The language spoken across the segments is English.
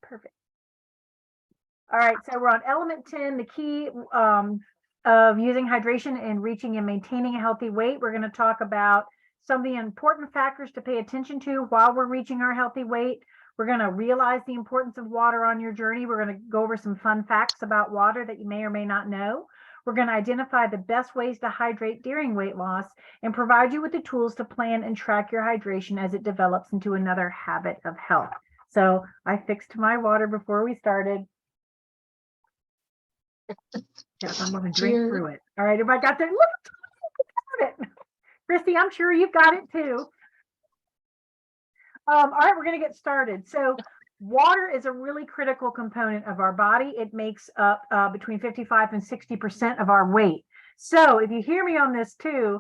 Perfect. All right, so we're on element 10, the key of using hydration and reaching and maintaining a healthy weight. We're going to talk about some of the important factors to pay attention to while we're reaching our healthy weight. We're going to realize the importance of water on your journey. We're going to go over some fun facts about water that you may or may not know. We're going to identify the best ways to hydrate during weight loss and provide you with the tools to plan and track your hydration as it develops into another habit of health. So I fixed my water before we started. Yes, I'm going to drink through it. All right, everybody got that? Look at it. Christy, I'm sure you've got it too. All right, we're going to get started. So water is a really critical component of our body. It makes up between 55 and 60% of our weight. So if you hear me on this too,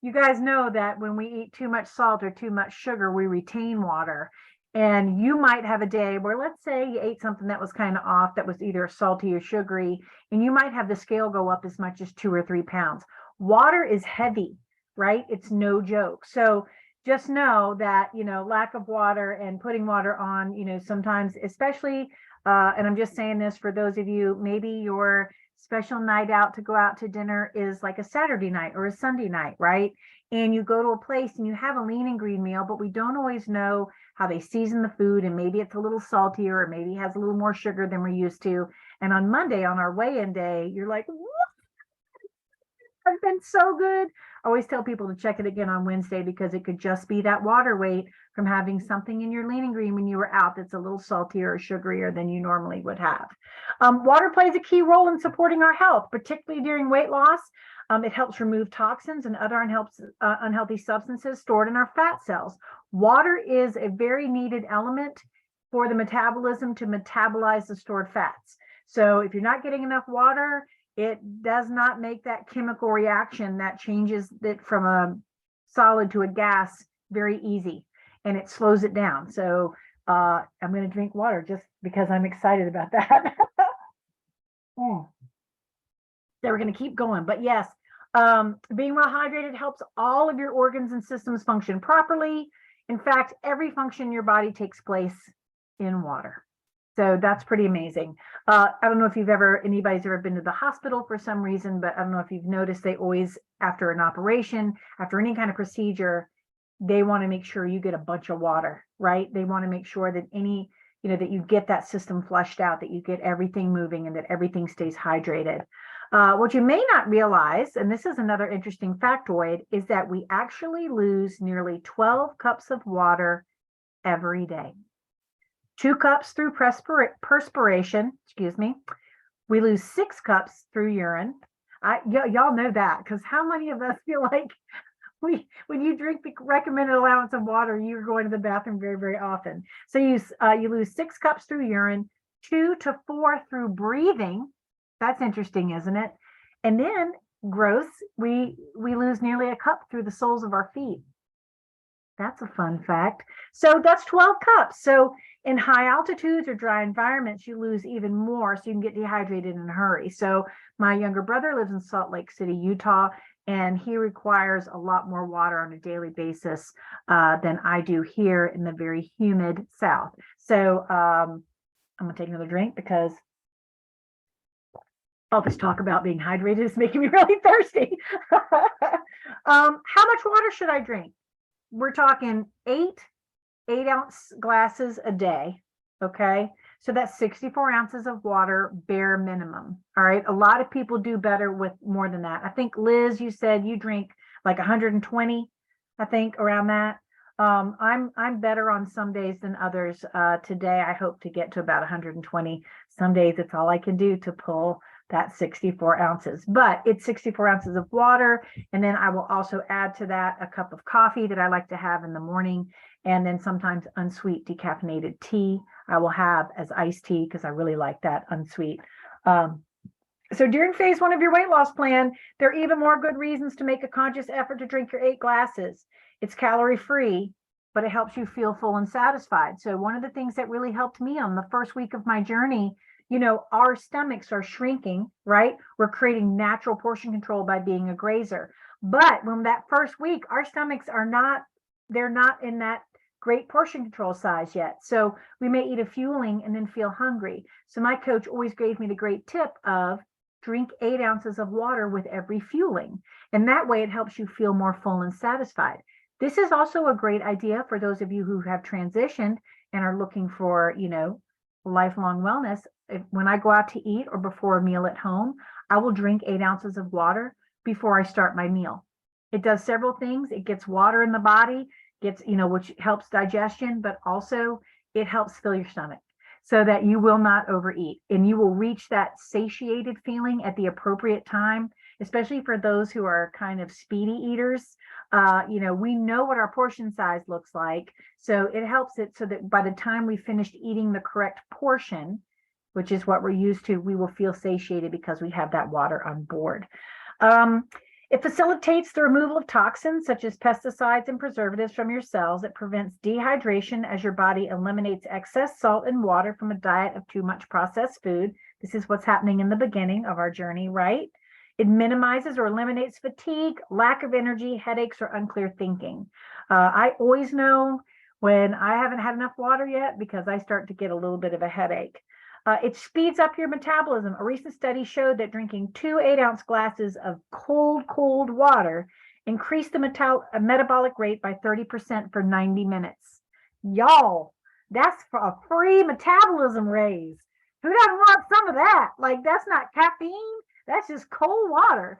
you guys know that when we eat too much salt or too much sugar, we retain water. And you might have a day where, let's say you ate something that was kind of off, that was either salty or sugary, and you might have the scale go up as much as 2 or 3 pounds. Water is heavy, right? It's no joke. So just know that, lack of water and putting water on, sometimes, especially, and I'm just saying this for those of you, maybe your special night out to go out to dinner is like a Saturday night or a Sunday night, right? And you go to a place and you have a lean and green meal, but we don't always know how they season the food, and maybe it's a little saltier, or maybe it has a little more sugar than we're used to. And on Monday, on our weigh-in day, you're like, what? It's been so good. I always tell people to check it again on Wednesday, because it could just be that water weight from having something in your lean and green when you were out that's a little saltier or sugarier than you normally would have. Water plays a key role in supporting our health, particularly during weight loss. It helps remove toxins and other unhealthy substances stored in our fat cells. Water is a very needed element for the metabolism to metabolize the stored fats. So if you're not getting enough water, it does not make that chemical reaction that changes it from a solid to a gas very easy, and it slows it down. So I'm going to drink water just because I'm excited about that. So we're going to keep going. But yes, being well hydrated helps all of your organs and systems function properly. In fact, every function in your body takes place in water. So that's pretty amazing. I don't know if anybody's ever been to the hospital for some reason, but I don't know if you've noticed, they always, after an operation, after any kind of procedure, they want to make sure you get a bunch of water, right? They want to make sure that that you get that system flushed out, that you get everything moving, and that everything stays hydrated. What you may not realize, and this is another interesting factoid, is that we actually lose nearly 12 cups of water every day. 2 cups through perspiration, We lose 6 cups through urine. Y'all know that, because how many of us feel like when you drink the recommended allowance of water, you're going to the bathroom very, very often. So you lose 6 cups through urine, 2 to 4 through breathing. That's interesting, isn't it? And then gross, we lose nearly a cup through the soles of our feet. That's a fun fact. So that's 12 cups. So in high altitudes or dry environments, you lose even more, so you can get dehydrated in a hurry. So my younger brother lives in Salt Lake City, Utah, and he requires a lot more water on a daily basis than I do here in the very humid South. So I'm gonna take another drink, because all this talk about being hydrated is making me really thirsty. How much water should I drink? We're talking 8-ounce glasses a day. Okay. So that's 64 ounces of water, bare minimum. All right. A lot of people do better with more than that. I think, Liz, you said you drink like 120, I think, around that. I'm better on some days than others. Today, I hope to get to about 120. Some days it's all I can do to pull that 64 ounces, but it's 64 ounces of water. And then I will also add to that a cup of coffee that I like to have in the morning. And then sometimes unsweet decaffeinated tea I will have as iced tea, because I really like that unsweet. So during phase 1 of your weight loss plan, there are even more good reasons to make a conscious effort to drink your 8 glasses. It's calorie free, but it helps you feel full and satisfied. So one of the things that really helped me on the first week of my journey, our stomachs are shrinking, right? We're creating natural portion control by being a grazer. But when that first week, our stomachs are not, they're not in that great portion control size yet. So we may eat a fueling and then feel hungry. So my coach always gave me the great tip of drink 8 ounces of water with every fueling. And that way it helps you feel more full and satisfied. This is also a great idea for those of you who have transitioned and are looking for, lifelong wellness. When I go out to eat or before a meal at home, I will drink 8 ounces of water before I start my meal. It does several things. It gets water in the body, which helps digestion, but also it helps fill your stomach so that you will not overeat and you will reach that satiated feeling at the appropriate time, especially for those who are kind of speedy eaters. We know what our portion size looks like. So it helps it so that by the time we finished eating the correct portion, which is what we're used to, we will feel satiated because we have that water on board. It facilitates the removal of toxins such as pesticides and preservatives from your cells. It prevents dehydration as your body eliminates excess salt and water from a diet of too much processed food. This is what's happening in the beginning of our journey, right? It minimizes or eliminates fatigue, lack of energy, headaches, or unclear thinking. I always know when I haven't had enough water yet because I start to get a little bit of a headache. It speeds up your metabolism. A recent study showed that drinking 2 8-ounce glasses of cold water increased the metabolic rate by 30% for 90 minutes. Y'all, that's for a free metabolism raise. Who doesn't want some of that? Like, that's not caffeine. That's just cold water.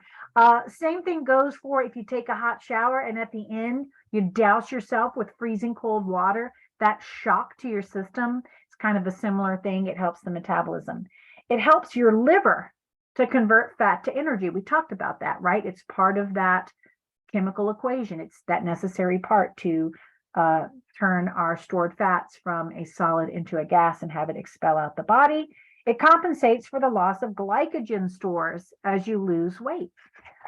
Same thing goes for if you take a hot shower and at the end you douse yourself with freezing cold water. That shock to your system, it's kind of a similar thing. It helps the metabolism. It helps your liver to convert fat to energy. We talked about that, right? It's part of that chemical equation. It's that necessary part to turn our stored fats from a solid into a gas and have it expel out the body. It compensates for the loss of glycogen stores as you lose weight.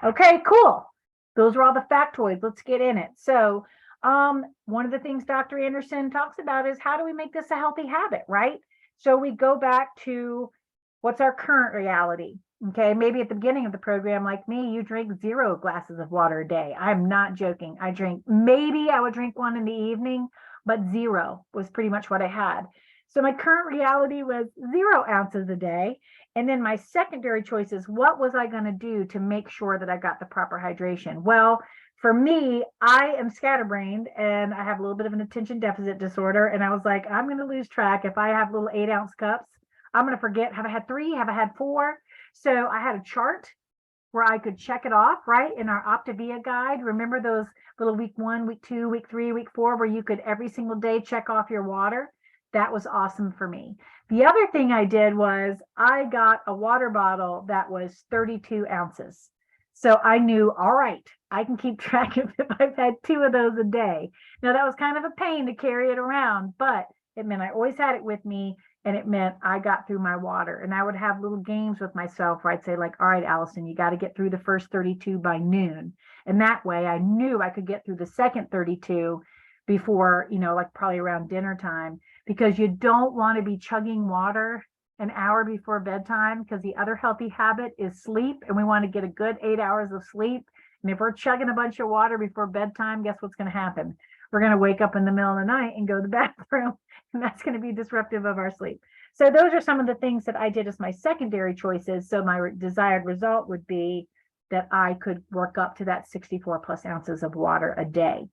Okay, cool. Those are all the factoids. Let's get in it. So one of the things Dr. Anderson talks about is how do we make this a healthy habit, right? So we go back to what's our current reality. Okay, maybe at the beginning of the program, like me, you drink 0 glasses of water a day. I'm not joking. I would drink one in the evening, but 0 was pretty much what I had. So my current reality was 0 ounces a day. And then my secondary choice is what was I going to do to make sure that I got the proper hydration? Well, for me, I am scatterbrained and I have a little bit of an attention deficit disorder. And I was like, I'm going to lose track. If I have little 8-ounce cups, I'm going to forget. Have I had 3? Have I had 4? So I had a chart where I could check it off, right? In our Optavia guide. Remember those little week 1, week 2, week 3, week 4, where you could every single day check off your water? That was awesome for me. The other thing I did was I got a water bottle that was 32 ounces. So I knew, all right, I can keep track of if I've had 2 of those a day. Now that was kind of a pain to carry it around, but it meant I always had it with me and it meant I got through my water. And I would have little games with myself where I'd say like, all right, Allison, you got to get through the first 32 by noon. And that way I knew I could get through the second 32 before, like probably around dinner time, because you don't want to be chugging water an hour before bedtime, because the other healthy habit is sleep, and we want to get a good 8 hours of sleep. And if we're chugging a bunch of water before bedtime, guess what's going to happen? We're going to wake up in the middle of the night and go to the bathroom, and that's going to be disruptive of our sleep. So those are some of the things that I did as my secondary choices. So my desired result would be that I could work up to that 64 plus ounces of water a day.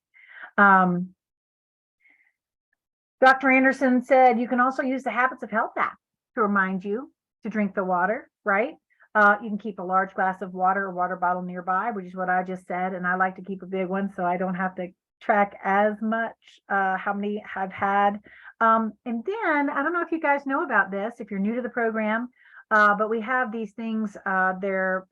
Dr. Anderson said you can also use the Habits of Health app to remind you to drink the water, right? You can keep a large glass of water or water bottle nearby, which is what I just said. And I like to keep a big one so I don't have to track as much how many I've had. And then, I don't know if you guys know about this, if you're new to the program, but we have these things, they're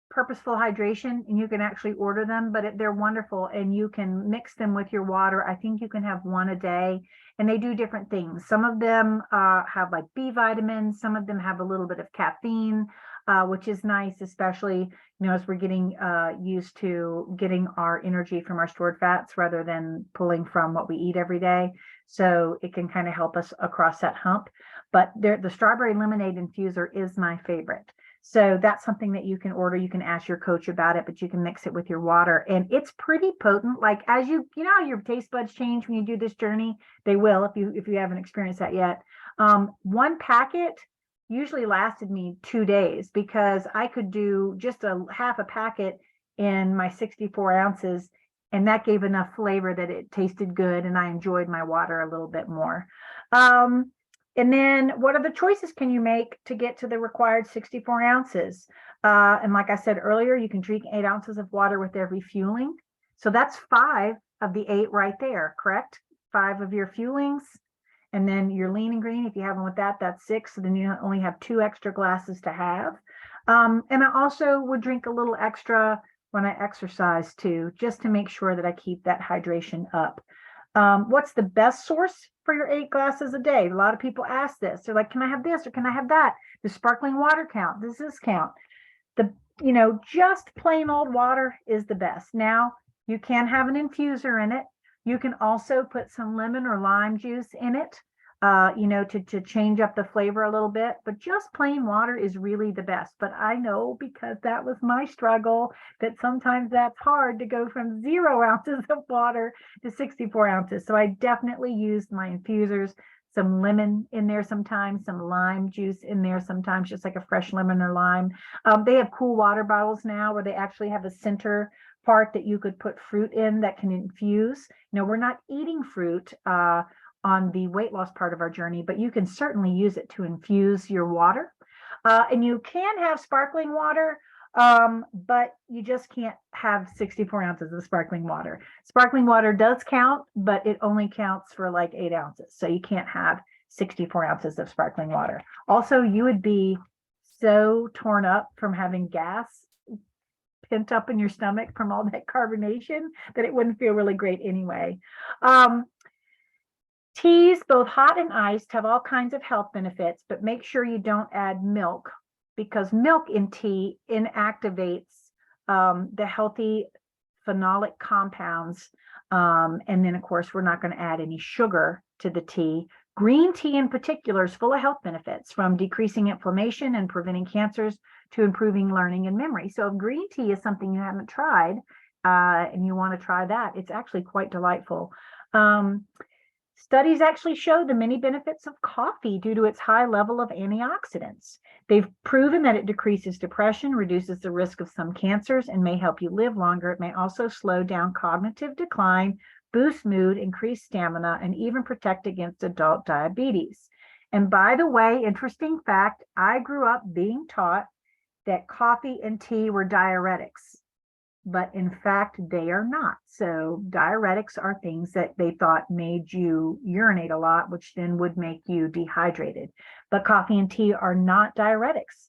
purposeful hydration, and you can actually order them, but they're wonderful, and you can mix them with your water. I think you can have one a day, and they do different things. Some of them have like B vitamins, some of them have a little bit of caffeine, which is nice, especially as we're getting used to getting our energy from our stored fats rather than pulling from what we eat every day. So it can kind of help us across that hump. But the strawberry lemonade infuser is my favorite. So that's something that you can order. You can ask your coach about it, but you can mix it with your water, and it's pretty potent. Like, as you know how your taste buds change when you do this journey, they will if you haven't experienced that yet. One packet usually lasted me 2 days because I could do just a half a packet in my 64 ounces, and that gave enough flavor that it tasted good, and I enjoyed my water a little bit more. And then what other choices can you make to get to the required 64 ounces? And like I said earlier, you can drink 8 ounces of water with every fueling. So that's 5 of the 8 right there, correct? 5 of your fuelings. And then your lean and green, if you have them with that, that's 6. So then you only have 2 extra glasses to have. And I also would drink a little extra when I exercise too, just to make sure that I keep that hydration up. What's the best source for your 8 glasses a day? A lot of people ask this. They're like, can I have this or can I have that? Does sparkling water count? Does this count? Just plain old water is the best. Now, you can have an infuser in it. You can also put some lemon or lime juice in it, to change up the flavor a little bit, but just plain water is really the best. But I know, because that was my struggle, that sometimes that's hard to go from 0 ounces of water to 64 ounces. So I definitely used my infusers, some lemon in there sometimes, some lime juice in there sometimes, just like a fresh lemon or lime. They have cool water bottles now where they actually have a center part that you could put fruit in that can infuse. We're not eating fruit on the weight loss part of our journey, but you can certainly use it to infuse your water. And you can have sparkling water, but you just can't have 64 ounces of sparkling water. Sparkling water does count, but it only counts for like 8 ounces. So you can't have 64 ounces of sparkling water. Also, you would be so torn up from having gas pent up in your stomach from all that carbonation that it wouldn't feel really great anyway. Teas, both hot and iced, have all kinds of health benefits, but make sure you don't add milk, because milk in tea inactivates the healthy phenolic compounds. And then, of course, we're not going to add any sugar to the tea. Green tea in particular is full of health benefits, from decreasing inflammation and preventing cancers to improving learning and memory. So if green tea is something you haven't tried and you want to try that, it's actually quite delightful. Studies actually show the many benefits of coffee due to its high level of antioxidants. They've proven that it decreases depression, reduces the risk of some cancers, and may help you live longer. It may also slow down cognitive decline, boost mood, increase stamina, and even protect against adult diabetes. And by the way, interesting fact, I grew up being taught that coffee and tea were diuretics, but in fact, they are not. So diuretics are things that they thought made you urinate a lot, which then would make you dehydrated. But coffee and tea are not diuretics.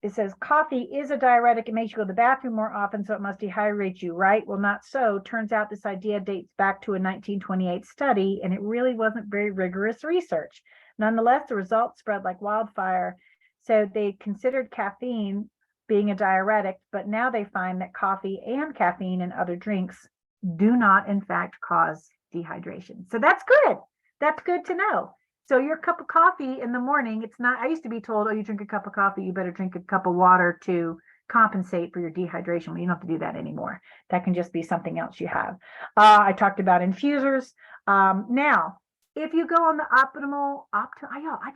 It says coffee is a diuretic. It makes you go to the bathroom more often, so it must dehydrate you, right? Well, not so. Turns out this idea dates back to a 1928 study, and it really wasn't very rigorous research. Nonetheless, the results spread like wildfire. So they considered caffeine being a diuretic, but now they find that coffee and caffeine and other drinks do not, in fact, cause dehydration. So that's good. That's good to know. So your cup of coffee in the morning, it's not, I used to be told, oh, you drink a cup of coffee, you better drink a cup of water to compensate for your dehydration. Well, you don't have to do that anymore. That can just be something else you have. I talked about infusers. Now, if you go on the I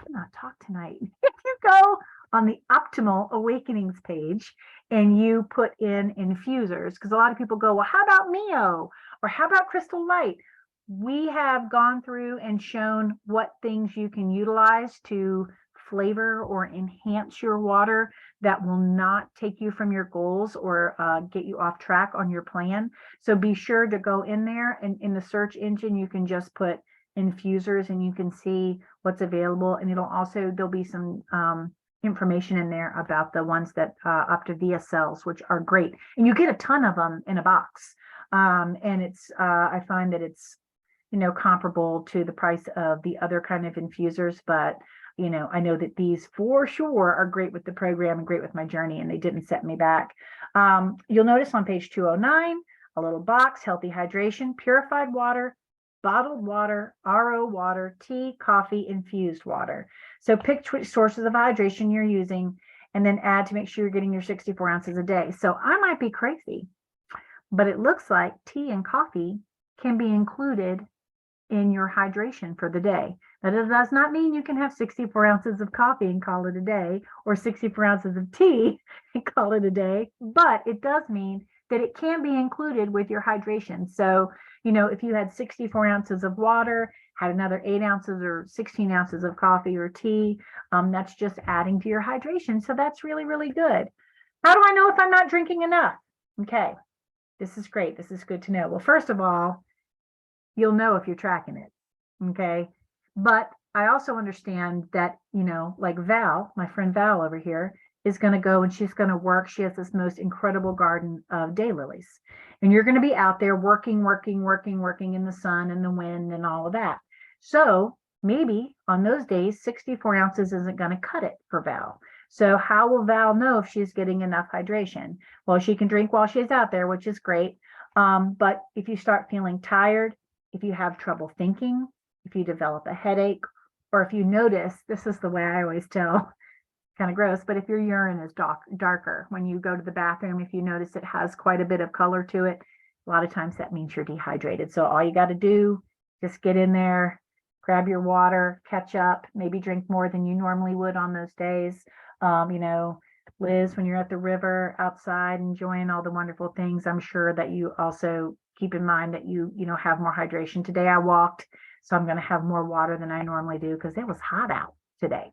cannot talk tonight. If you go on the Optimal Awakenings page and you put in infusers, because a lot of people go, well, how about Mio? Or how about Crystal Light? We have gone through and shown what things you can utilize to flavor or enhance your water that will not take you from your goals or get you off track on your plan. So be sure to go in there, and in the search engine, you can just put infusers and you can see what's available. And there'll be some information in there about the ones that Optavia sells, which are great. And you get a ton of them in a box. And it's, I find that it's, comparable to the price of the other kind of infusers, but I know that these for sure are great with the program and great with my journey, and they didn't set me back. You'll notice on page 209, a little box, healthy hydration, purified water, bottled water, RO water, tea, coffee, infused water. So pick which sources of hydration you're using and then add to make sure you're getting your 64 ounces a day. So I might be crazy, but it looks like tea and coffee can be included in your hydration for the day. That does not mean you can have 64 ounces of coffee and call it a day, or 64 ounces of tea and call it a day, but it does mean that it can be included with your hydration. So, if you had 64 ounces of water, had another 8 ounces or 16 ounces of coffee or tea, that's just adding to your hydration. So that's really, really good. How do I know if I'm not drinking enough? Okay, this is great. This is good to know. Well, first of all, you'll know if you're tracking it. Okay. But I also understand that, like Val, my friend Val over here, is going to go and she's going to work. She has this most incredible garden of daylilies. And you're going to be out there working in the sun and the wind and all of that. So maybe on those days, 64 ounces isn't going to cut it for Val. So how will Val know if she's getting enough hydration? Well, she can drink while she's out there, which is great. But if you start feeling tired, if you have trouble thinking, if you develop a headache, or if you notice, this is the way I always tell, kind of gross, but if your urine is darker when you go to the bathroom, if you notice it has quite a bit of color to it, a lot of times that means you're dehydrated. So all you got to do, just get in there, grab your water, catch up, maybe drink more than you normally would on those days. Liz, when you're at the river outside enjoying all the wonderful things, I'm sure that you also keep in mind that you have more hydration. Today I walked, so I'm going to have more water than I normally do because it was hot out today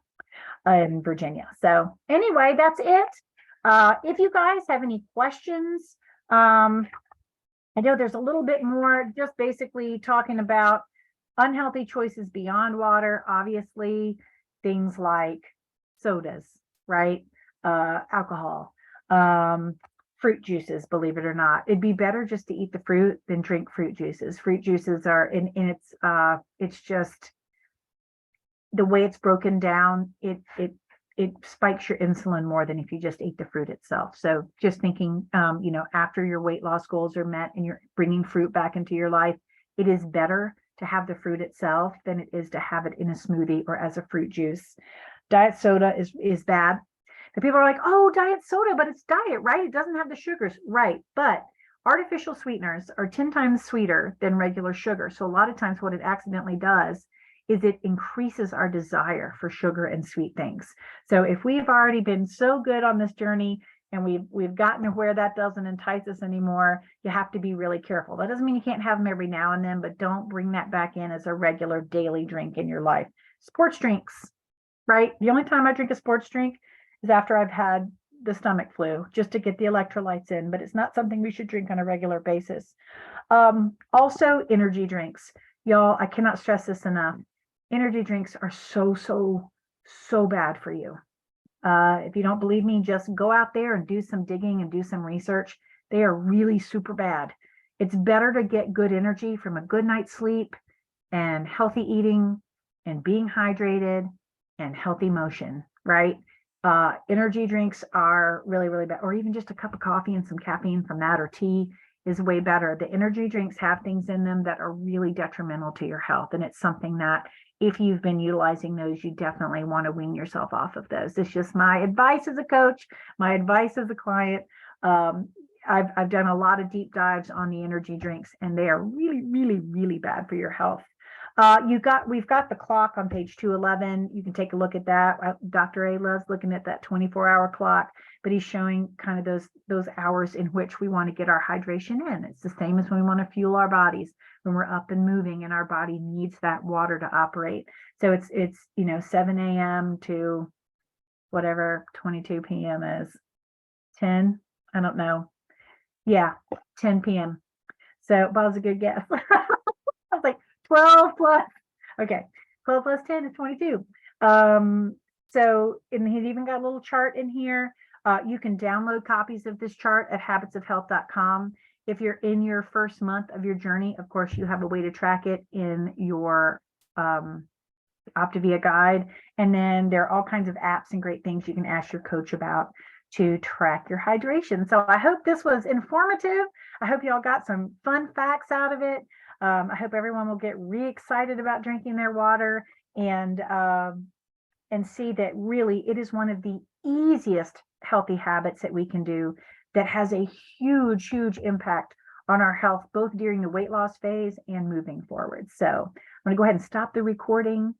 in Virginia. So anyway, that's it. If you guys have any questions, I know there's a little bit more, just basically talking about unhealthy choices beyond water, obviously things like sodas, right? Alcohol, fruit juices, believe it or not. It'd be better just to eat the fruit than drink fruit juices. Fruit juices are it's just the way it's broken down, it spikes your insulin more than if you just ate the fruit itself. So just thinking, after your weight loss goals are met and you're bringing fruit back into your life, it is better to have the fruit itself than it is to have it in a smoothie or as a fruit juice. Diet soda is bad. The people are like, oh, diet soda, but it's diet, right? It doesn't have the sugars, right? But artificial sweeteners are 10 times sweeter than regular sugar. So a lot of times what it accidentally does is it increases our desire for sugar and sweet things. So if we've already been so good on this journey and we've gotten to where that doesn't entice us anymore, you have to be really careful. That doesn't mean you can't have them every now and then, but don't bring that back in as a regular daily drink in your life. Sports drinks, right? The only time I drink a sports drink is after I've had the stomach flu, just to get the electrolytes in, but it's not something we should drink on a regular basis. Also, energy drinks. Y'all, I cannot stress this enough. Energy drinks are so bad for you. If you don't believe me, just go out there and do some digging and do some research. They are really super bad. It's better to get good energy from a good night's sleep and healthy eating and being hydrated and healthy motion, right? Energy drinks are really, really bad, or even just a cup of coffee and some caffeine from that, or tea is way better. The energy drinks have things in them that are really detrimental to your health. And it's something that if you've been utilizing those, you definitely want to wean yourself off of those. It's just my advice as a coach, my advice as a client. I've done a lot of deep dives on the energy drinks, and they are really, really, really bad for your health. We've got the clock on page 211. You can take a look at that. Dr. A loves looking at that 24-hour clock, but he's showing kind of those hours in which we want to get our hydration in. It's the same as when we want to fuel our bodies, when we're up and moving and our body needs that water to operate. So it's 7 a.m. to whatever 22 p.m. is. 10, I don't know. Yeah, 10 p.m. So that was a good guess. I was like 12 plus. Okay, 12 plus 10 is 22. So, and he's even got a little chart in here. You can download copies of this chart at habitsofhealth.com. If you're in your first month of your journey, of course, you have a way to track it in your Optavia guide. And then there are all kinds of apps and great things you can ask your coach about to track your hydration. So I hope this was informative. I hope you all got some fun facts out of it. I hope everyone will get re-excited about drinking their water and see that really it is one of the easiest healthy habits that we can do that has a huge, huge impact on our health, both during the weight loss phase and moving forward. So I'm going to go ahead and stop the recording